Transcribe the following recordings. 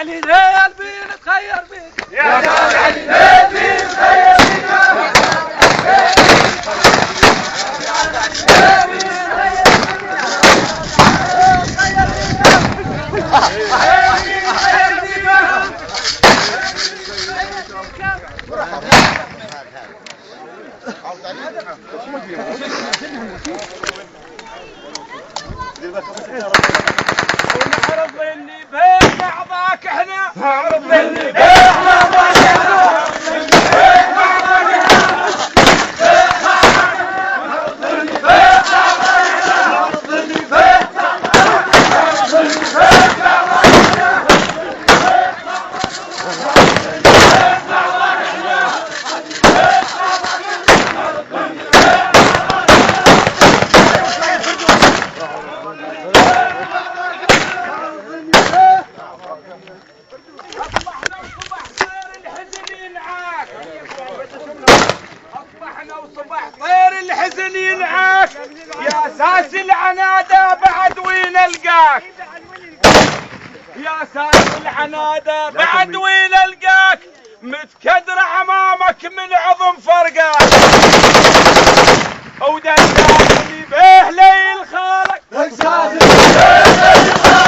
علي ليل بين تخير بيك يا ساس علي ليل بين تخير بيك ونعرض اللي بين بعضك احنا نعرض اللي بين بعضك احنا يا ساس العنادة بعد وين القاك يا ساس العنادة بعد وين القاك متكدر امامك من عظم فرقاك ودجاجني به ليل خالك دجاجني به ليل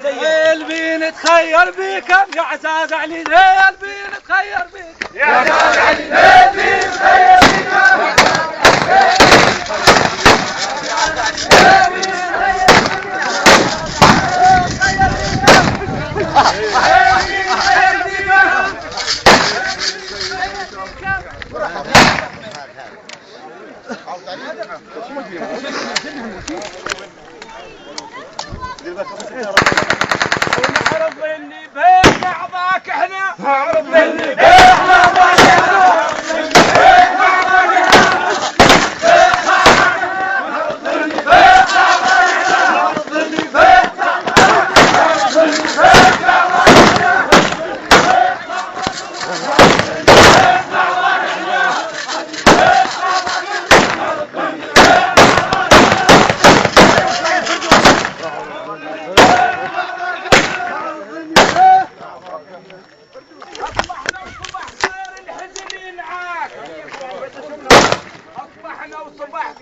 ليل بين تخير بيك يا عزاز علي ليل بين تخير بيك يا عزاز علي ليل بين تخير بيك ونعرض اللي بين بعضك احنا نعرض اللي بين بعضك احنا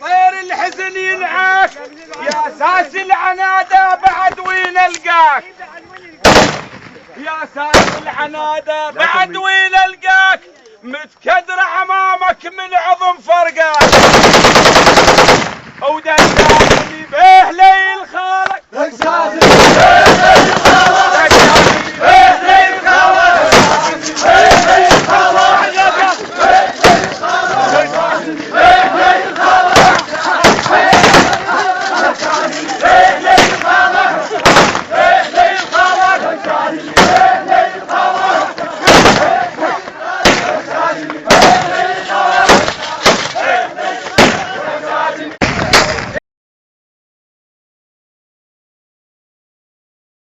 طير الحزن ينعاك يا ساس العنادة بعد وين القاك يا ساس العنادة بعد وين القاك متكدر امامك من عظم فرقاك